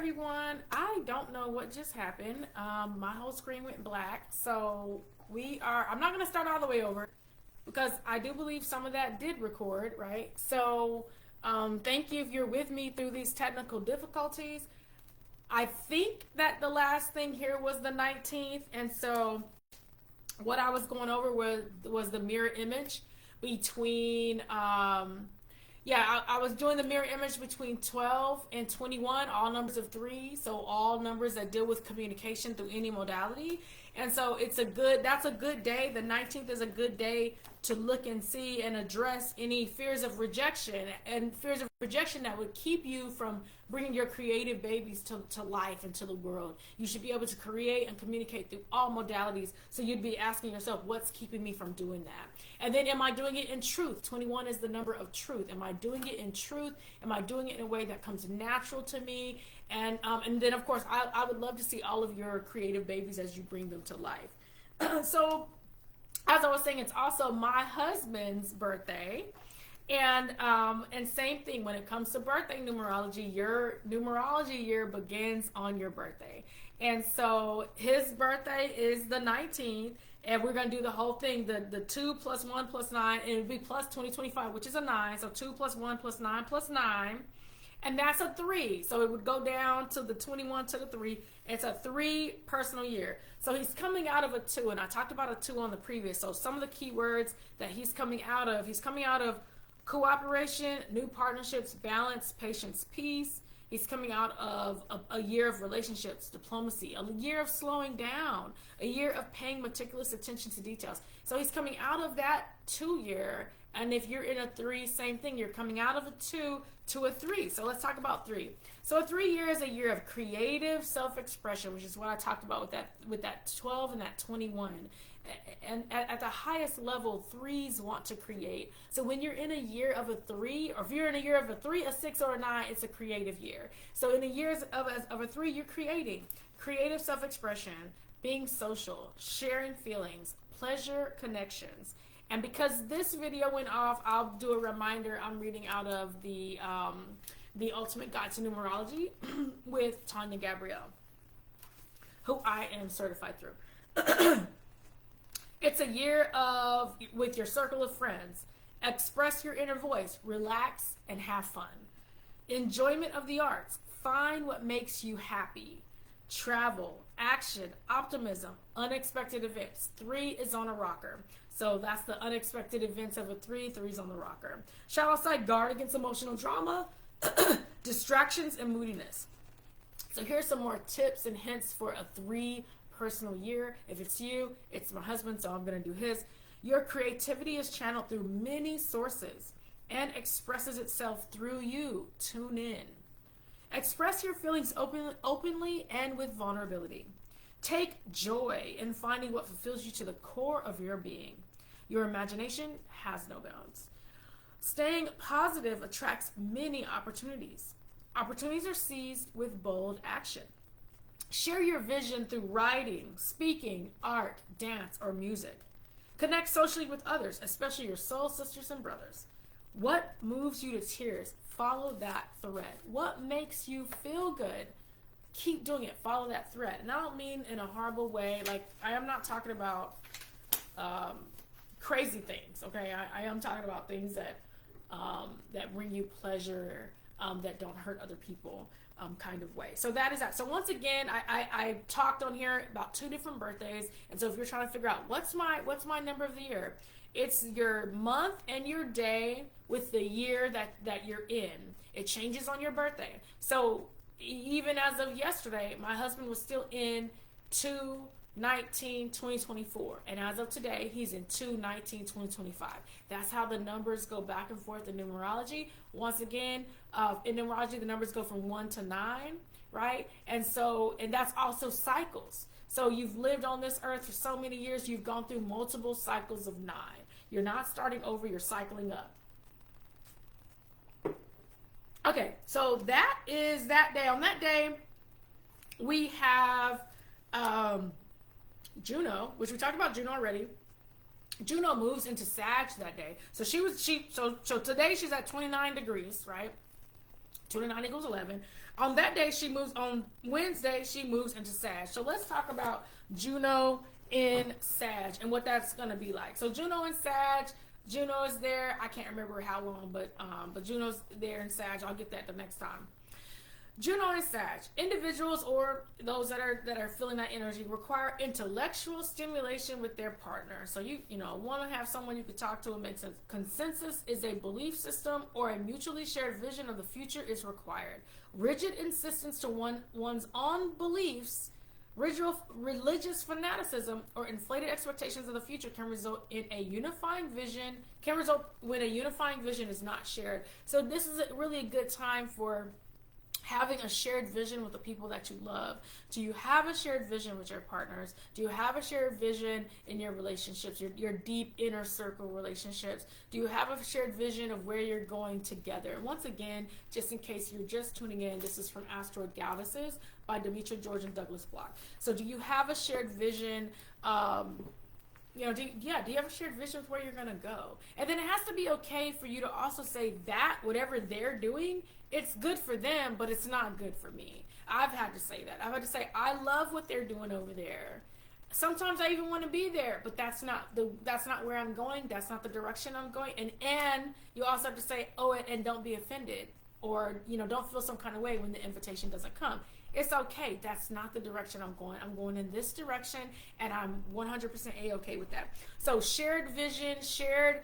everyone. I don't know what just happened. My whole screen went black. So I'm not going to start all the way over because I do believe some of that did record, right? So thank you if you're with me through these technical difficulties. I think that the last thing here was the 19th. And so what I was going over was the mirror image between I was doing the mirror image between 12 and 21, all numbers of 3, so all numbers that deal with communication through any modality. And so that's a good day. The 19th is a good day to look and see and address any fears of rejection that would keep you from bringing your creative babies to life and to the world. You should be able to create and communicate through all modalities. So you'd be asking yourself, what's keeping me from doing that? And then, am I doing it in truth? 21 is the number of truth. Am I doing it in truth? Am I doing it in a way that comes natural to me? And then, of course, I would love to see all of your creative babies as you bring them to life. So, as I was saying, it's also my husband's birthday. And same thing when it comes to birthday numerology, your numerology year begins on your birthday. And so his birthday is the 19th, and we're going to do the whole thing, the 2 plus 1 plus 9, and it would be plus 2025, which is a 9. So 2 plus 1 plus 9 plus 9. And that's a 3. So it would go down to the 21 to the 3. It's a 3 personal year. So he's coming out of a 2, and I talked about a 2 on the previous. So some of the key words that he's coming out of cooperation, new partnerships, balance, patience, peace. He's coming out of a year of relationships, diplomacy, a year of slowing down, a year of paying meticulous attention to details. So he's coming out of that 2 year. And if you're in a 3, same thing. You're coming out of a 2 to a 3. So let's talk about 3. So a 3 year is a year of creative self-expression, which is what I talked about with that 12 and that 21. And at the highest level, 3s want to create. So when you're in a year of a 3, or if you're in a year of a 3, a 6, or a 9, it's a creative year. So in the years of a 3, you're creating creative self-expression, being social, sharing feelings, pleasure, connections. And because this video went off, I'll do a reminder. I'm reading out of the Ultimate Guide to Numerology with Tanya Gabrielle, who I am certified through. It's a year with your circle of friends. Express your inner voice, relax, and have fun. Enjoyment of the arts. Find what makes you happy. Travel, action, optimism, unexpected events. 3 is on a rocker. So that's the unexpected events of a 3. 3's on the rocker. Shall I say, guard against emotional drama, distractions, and moodiness. So here's some more tips and hints for a 3 personal year. If it's you, it's my husband, so I'm going to do his. Your creativity is channeled through many sources and expresses itself through you. Tune in. Express your feelings openly and with vulnerability. Take joy in finding what fulfills you to the core of your being. Your imagination has no bounds. Staying positive attracts many opportunities. Opportunities are seized with bold action. Share your vision through writing, speaking, art, dance, or music. Connect socially with others, especially your soul sisters and brothers. What moves you to tears? Follow that thread. What makes you feel good? Keep doing it. Follow that thread. And I don't mean in a horrible way. Like, I am not talking about crazy things, okay? I am talking about things that bring you pleasure, that don't hurt other people. Kind of way. So that is that. So once again, I talked on here about 2 different birthdays, and so if you're trying to figure out what's my number of the year, it's your month and your day with the year that you're in. It changes on your birthday. So even as of yesterday, my husband was still in 2/19/2024, and as of today, he's in 2/19/2025. That's how the numbers go back and forth in numerology. Once again, in numerology, the numbers go from 1 to 9, right? And that's also cycles. So you've lived on this earth for so many years, you've gone through multiple cycles of 9. You're not starting over, you're cycling up. Okay, so that is that day. On that day, we have Juno, which we talked about Juno already. Juno moves into Sag that day. So so today she's at 29 degrees, right? 29 equals 11. On that day, she moves, on Wednesday, she moves into Sag. So let's talk about Juno in Sag and what that's going to be like. So Juno in Sag, Juno is there. I can't remember how long, but Juno's there in Sag. I'll get that the next time. Juno and Sag, individuals or those that are feeling that energy require intellectual stimulation with their partner. So you want to have someone you can talk to and make sense. Consensus is a belief system or a mutually shared vision of the future is required. Rigid insistence to one's own beliefs, religious fanaticism, or inflated expectations of the future can result in a unifying vision. Can result when a unifying vision is not shared. So this is really a good time for having a shared vision with the people that you love. Do you have a shared vision with your partners? Do you have a shared vision in your relationships, your deep inner circle relationships? Do you have a shared vision of where you're going together? And once again, just in case you're just tuning in, this is from Asteroid Goddesses by Demetra George and Douglas Block. So do you have a shared vision? Do you have a shared vision with where you're going to go? And then it has to be okay for you to also say that whatever they're doing, it's good for them, but it's not good for me. I've had to say that. I've had to say, I love what they're doing over there. Sometimes I even want to be there, but that's not where I'm going. That's not the direction I'm going. And you also have to say, and don't be offended, or don't feel some kind of way when the invitation doesn't come. It's okay. That's not the direction I'm going. I'm going in this direction, and I'm 100% A-okay with that. So shared vision, shared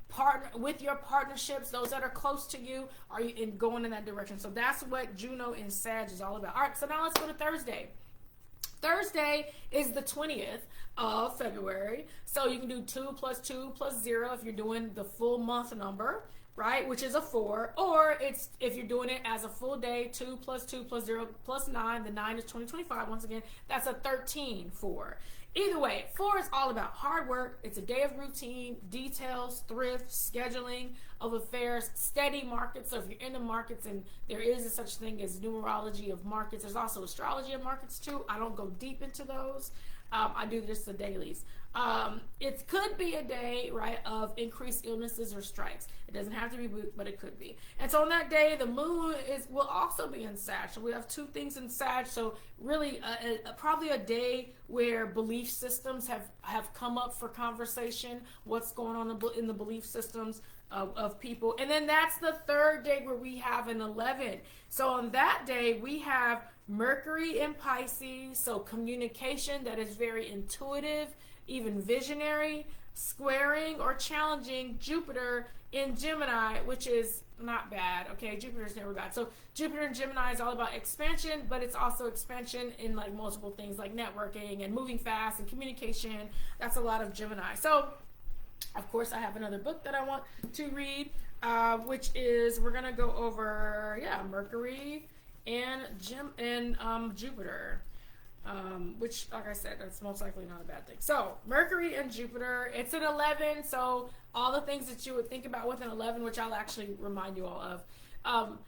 partner with your partnerships, those that are close to you, are you in going in that direction? So that's what Juno in Sag is all about. All right, so now let's go to Thursday. Thursday is the 20th of February. So you can do 2 + 2 + 0 if you're doing the full month number, right, which is a 4, or it's if you're doing it as a full day, 2 + 2 + 0 + 9, the 9 is 2025. Once again, that's a 13 4. Either way, 4 is all about hard work. It's a day of routine, details, thrift, scheduling of affairs, steady markets. So if you're in the markets, and there is a such thing as numerology of markets, there's also astrology of markets too. I don't go deep into those. I do just the dailies. It could be a day, right, of increased illnesses or strikes. It doesn't have to be, but it could be. And so on that day, the moon will also be in Sag. So we have 2 things in Sag. So really, probably a day where belief systems have come up for conversation. What's going on in the belief systems of people. And then that's the 3rd day where we have an 11. So on that day, we have Mercury in Pisces, so communication that is very intuitive, even visionary, squaring or challenging Jupiter in Gemini, which is not bad. Okay, Jupiter's never bad. So Jupiter in Gemini is all about expansion, but it's also expansion in like multiple things like networking and moving fast and communication. That's a lot of Gemini. So of course I have another book that I want to read, which is, we're gonna go over Mercury and Jupiter, which, like I said, that's most likely not a bad thing. So Mercury and Jupiter, it's an 11, so all the things that you would think about with an 11, which I'll actually remind you all of.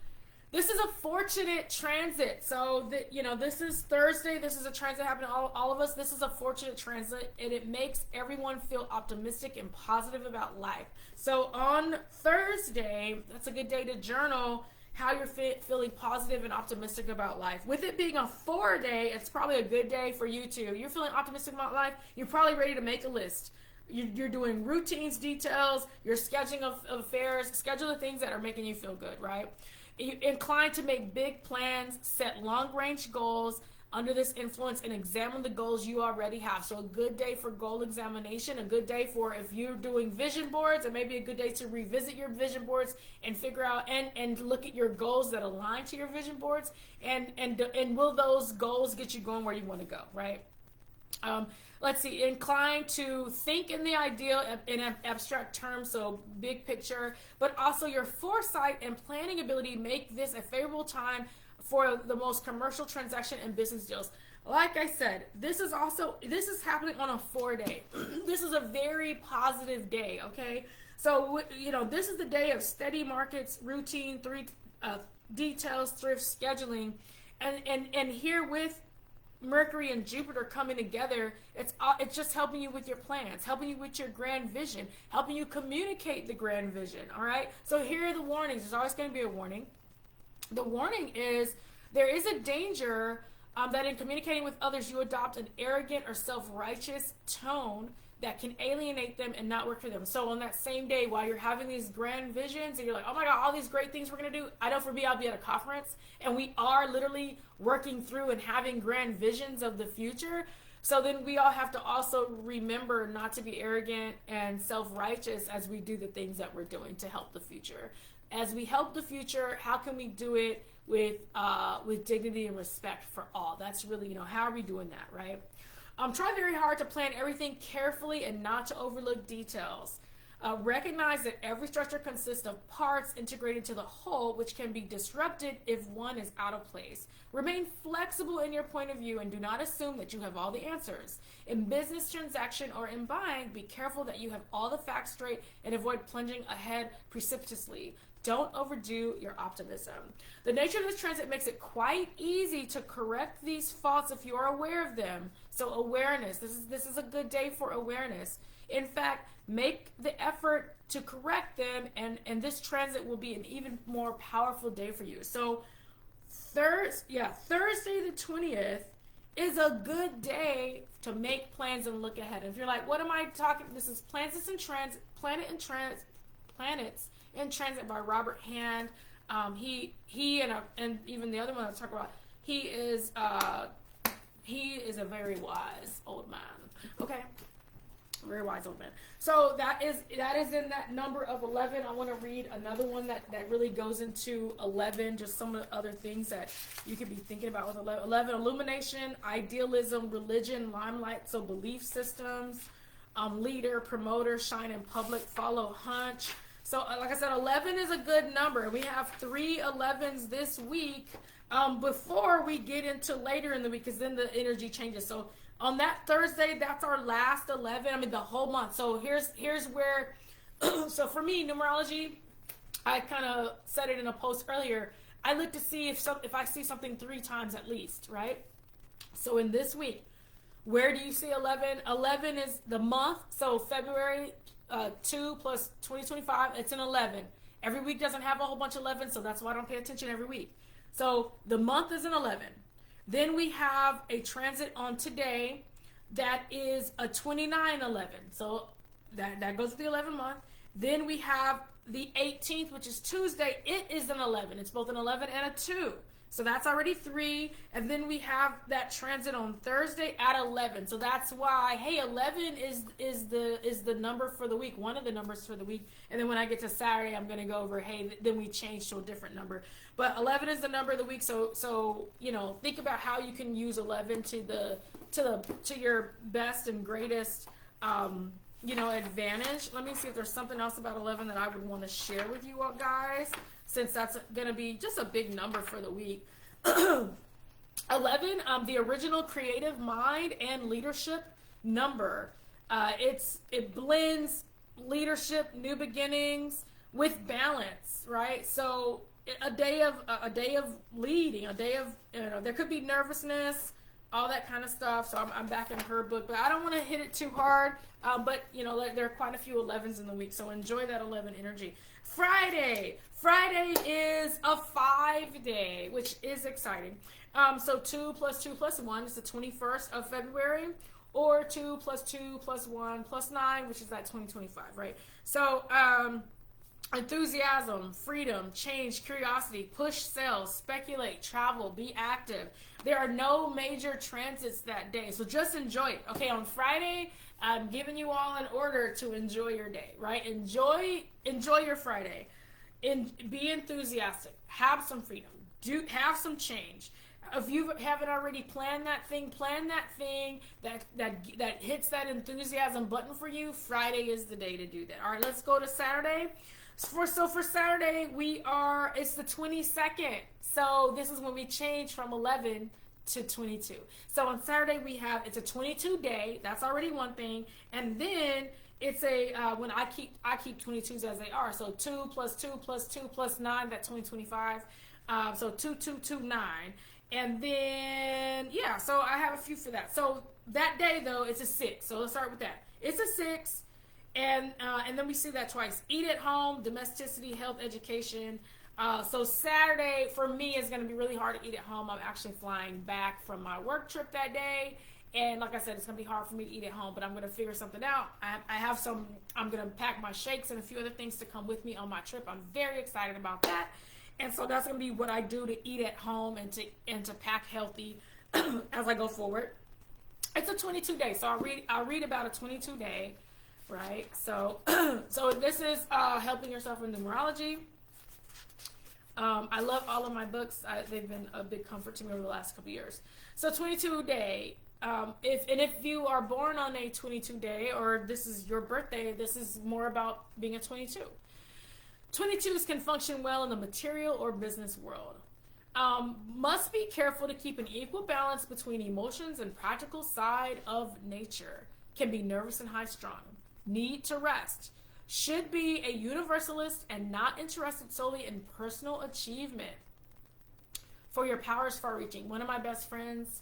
This is a fortunate transit. So this is Thursday. This is a transit happening to all of us. This is a fortunate transit, and it makes everyone feel optimistic and positive about life. So on Thursday, that's a good day to journal how you're feeling positive and optimistic about life. With it being a 4 day, it's probably a good day for you too. You're feeling optimistic about life. You're probably ready to make a list. You're doing routines, details, you're scheduling of affairs, schedule the things that are making you feel good, right? You're inclined to make big plans, set long-range goals under this influence, and examine the goals you already have. So a good day for goal examination, a good day for if you're doing vision boards, and maybe a good day to revisit your vision boards and figure out and look at your goals that align to your vision boards, and will those goals get you going where you want to go, right? Let's see, inclined to think in the ideal in abstract terms, so big picture, but also your foresight and planning ability make this a favorable time for the most commercial transaction and business deals. Like I said, this is happening on a 4 day. This is a very positive day, okay? So, this is the day of steady markets, routine, details, thrift, scheduling, and here with Mercury and Jupiter coming together, it's just helping you with your plans, helping you with your grand vision, helping you communicate the grand vision, all right? So here are the warnings. There's always going to be a warning. The warning is there is a danger that in communicating with others, you adopt an arrogant or self-righteous tone that can alienate them and not work for them. So on that same day, while you're having these grand visions and you're like, oh my God, all these great things we're going to do. I know for me, I'll be at a conference and we are literally working through and having grand visions of the future. So then we all have to also remember not to be arrogant and self-righteous as we do the things that we're doing to help the future. As we help the future, how can we do it with dignity and respect for all? That's really, how are we doing that, right? Try very hard to plan everything carefully and not to overlook details. Recognize that every structure consists of parts integrated to the whole, which can be disrupted if one is out of place. Remain flexible in your point of view and do not assume that you have all the answers. In business transaction or in buying, be careful that you have all the facts straight and avoid plunging ahead precipitously. Don't overdo your optimism. The nature of this transit makes it quite easy to correct these faults if you are aware of them. So awareness, this is a good day for awareness. In fact, make the effort to correct them, and this transit will be an even more powerful day for you. So Thursday the 20th is a good day to make plans and look ahead. If you're like, what am I talking? This is Planets in Transit by Robert Hand. He and even the other one I was talking about, he is a very wise old man. Okay. Very wise old man. So that is in that number of 11. I want to read another one that really goes into 11, just some of the other things that you could be thinking about with 11. 11, illumination, idealism, religion, limelight, so belief systems, leader, promoter, shine in public, follow, hunch. So like I said, 11 is a good number. We have 3 11s this week before we get into later in the week, because then the energy changes. So on that Thursday, that's our last 11. I mean, the whole month. So here's where, so for me, numerology, I kind of said it in a post earlier. I look to see if I see something 3 times at least, right? So in this week, where do you see 11? 11 is the month. So February 2 plus 2025, it's an 11. Every week doesn't have a whole bunch of 11, so that's why I don't pay attention every week. So the month is an 11. Then we have a transit on today that is a 29-11. So that goes with the 11 month. Then we have the 18th, which is Tuesday. It is an 11. It's both an 11 and a 2. So that's already 3. And then we have that transit on Thursday at 11. So that's why, hey, 11 is the number for the week, one of the numbers for the week. And then when I get to Saturday, I'm going to go over, hey, then we change to a different number. But 11 is the number of the week. So think about how you can use 11 to your best and greatest advantage. Let me see if there's something else about 11 that I would want to share with you all guys, since that's going to be just a big number for the week. 11, the original creative mind and leadership number. It blends leadership, new beginnings with balance, right? So a day of leading, a day of, there could be nervousness, all that kind of stuff. So I'm back in her book, but I don't want to hit it too hard. But there are quite a few 11s in the week, so enjoy that 11 energy. Friday is a 5 day, which is exciting. So 2 plus 2 plus 1 is the 21st of February, or 2 plus 2 plus 1 plus 9, which is that 2025, right? So enthusiasm, freedom, change, curiosity, push sales, speculate, travel, be active. There are no major transits that day, so just enjoy it. Okay, on Friday, I'm giving you all an order to enjoy your day, right? Enjoy your Friday. Be enthusiastic. Have some freedom. Have some change. If you haven't already planned that thing that hits that enthusiasm button for you. Friday is the day to do that. All right, let's go to Saturday. For Saturday, it's the 22nd. So this is when we change from 11 to 22. So on Saturday it's a 22 day. That's already one thing. And then it's when I keep 22s as they are. So 2 plus 2 plus 2 plus 9, that's 2025. So 2, 2, 2, 9. And then, so I have a few for that. So that day though, it's a 6. So let's start with that. It's a 6. And then we see that twice. Eat at home, domesticity, health, education. So Saturday for me is going to be really hard to eat at home. I'm actually flying back from my work trip that day. And like I said, it's going to be hard for me to eat at home, but I'm going to figure something out. I have some, I'm going to pack my shakes and a few other things to come with me on my trip. I'm very excited about that. And so that's going to be what I do to eat at home and to pack healthy as I go forward. It's a 22 day. So I'll read about a 22 day, right? So, so this is helping yourself in numerology. I love all of my books. They've been a big comfort to me over the last couple years. So 22 day. If you are born on a 22 day, or this is your birthday, this is more about being a 22. 22s can function well in the material or business world. Must be careful to keep an equal balance between emotions and practical side of nature. Can be nervous and high strung. Need to rest. Should be a universalist and not interested solely in personal achievement. For your powers far reaching. One of my best friends,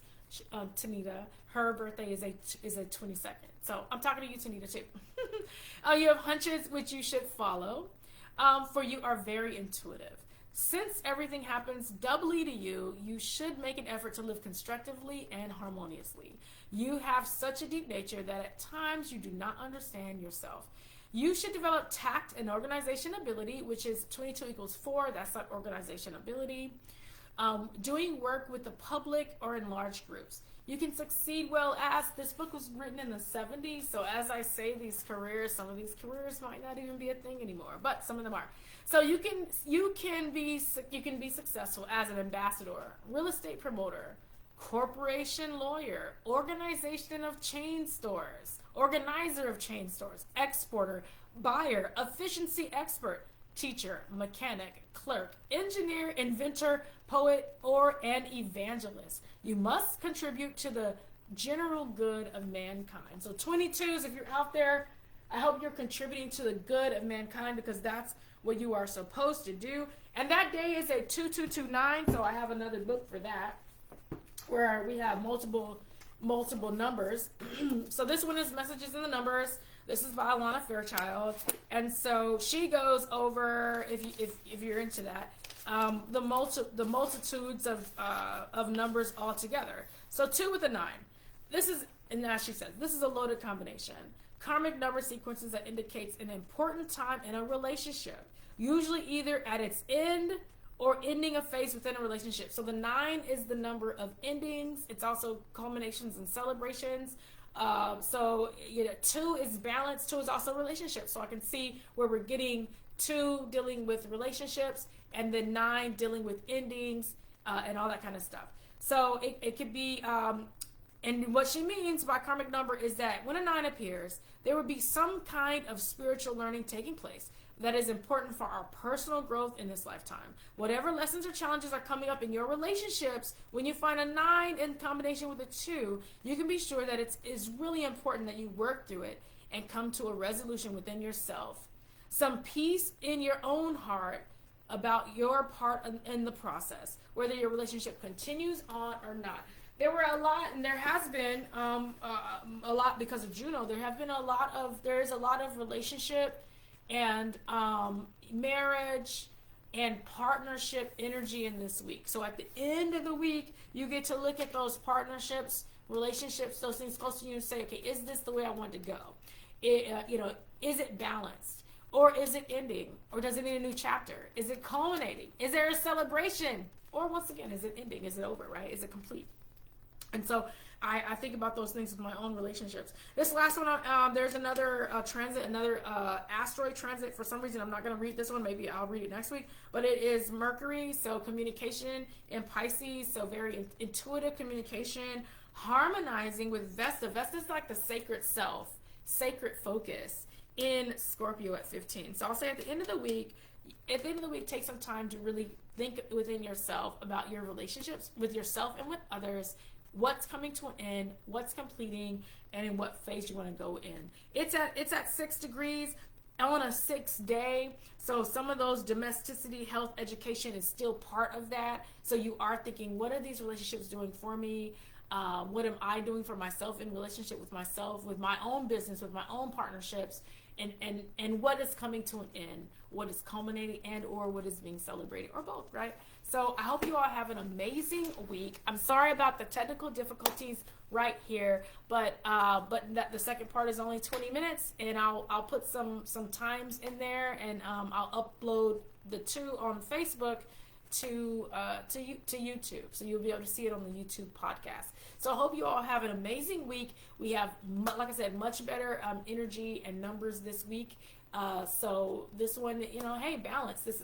Tanita, her birthday is a 22nd. So I'm talking to you, Tanita, too. You have hunches which you should follow. For you are very intuitive. Since everything happens doubly to you, you should make an effort to live constructively and harmoniously. You have such a deep nature that at times you do not understand yourself. You should develop tact and organization ability, which is 22 equals 4. That's like organization ability. Doing work with the public or in large groups. You can succeed well as, this book was written in the 70s, so as I say these careers, some of these careers might not even be a thing anymore, but some of them are. So you can be successful as an ambassador, real estate promoter, corporation lawyer, organizer of chain stores, exporter, buyer, efficiency expert, teacher, mechanic, clerk, engineer, inventor, poet, or an evangelist. You must contribute to the general good of mankind. So 22s, if you're out there, I hope you're contributing to the good of mankind, because that's what you are supposed to do. And that day is a 2229, so I have another book for that, where we have multiple numbers. So this one is Messages in the Numbers. This is by Alana Fairchild, and so she goes over, if you're into that, the multitudes of numbers all together. So 2 with a 9. This is, and as she says, this is a loaded combination. Karmic number sequences that indicates an important time in a relationship, usually either at its end or ending a phase within a relationship. So the 9 is the number of endings. It's also culminations and celebrations. So 2 is balance. 2 is also relationships. So I can see where we're getting 2 dealing with relationships, and then 9 dealing with endings, and all that kind of stuff. So it could be, and what she means by karmic number is that when a 9 appears, there would be some kind of spiritual learning taking place that is important for our personal growth in this lifetime. Whatever lessons or challenges are coming up in your relationships, when you find a 9 in combination with a 2, you can be sure that it's really important that you work through it and come to a resolution within yourself. Some peace in your own heart about your part in the process, whether your relationship continues on or not. There were a lot, and there has been a lot because of Juno. There is a lot of relationship and marriage and partnership energy in this week. So at the end of the week, you get to look at those partnerships, relationships, those things close to you, and say, okay, is this the way I want to go? Is it balanced? Or is it ending? Or does it need a new chapter? Is it culminating? Is there a celebration? Or once again, is it ending? Is it over, right? Is it complete? And so I think about those things with my own relationships. This last one, there's another transit, another asteroid transit. For some reason, I'm not going to read this one. Maybe I'll read it next week. But it is Mercury, so communication in Pisces, so very intuitive communication, harmonizing with Vesta. Vesta is like the sacred self, sacred focus in Scorpio at 15. So I'll say at the end of the week, take some time to really think within yourself about your relationships with yourself and with others. What's coming to an end, what's completing, and in what phase you want to go in. It's at 6 degrees on a 6th day. So some of those domesticity, health, education is still part of that. So you are thinking, what are these relationships doing for me? What am I doing for myself in relationship with myself, with my own business, with my own partnerships? and what is coming to an end, what is culminating, and or what is being celebrated, or both, right? So I hope you all have an amazing week. I'm sorry about the technical difficulties right here, but that the second part is only 20 minutes, and I'll put some times in there, and I'll upload the two on Facebook to YouTube, so you'll be able to see it on the YouTube podcast. So I hope you all have an amazing week. We have, like I said, much better energy and numbers this week. So this one, hey, balance. This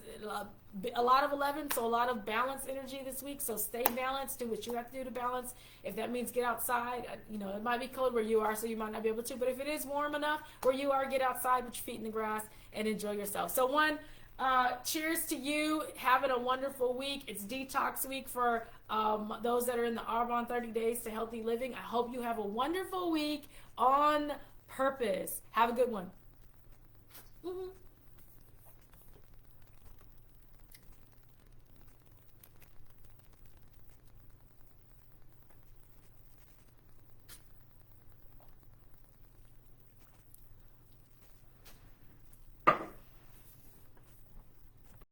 a lot of 11, so a lot of balanced energy this week. So stay balanced. Do what you have to do to balance. If that means get outside, it might be cold where you are, so you might not be able to. But if it is warm enough where you are, get outside with your feet in the grass and enjoy yourself. So cheers to you having a wonderful week. It's detox week for those that are in the Arbonne 30 Days to Healthy Living. I hope you have a wonderful week on purpose. Have a good one. Mm-hmm.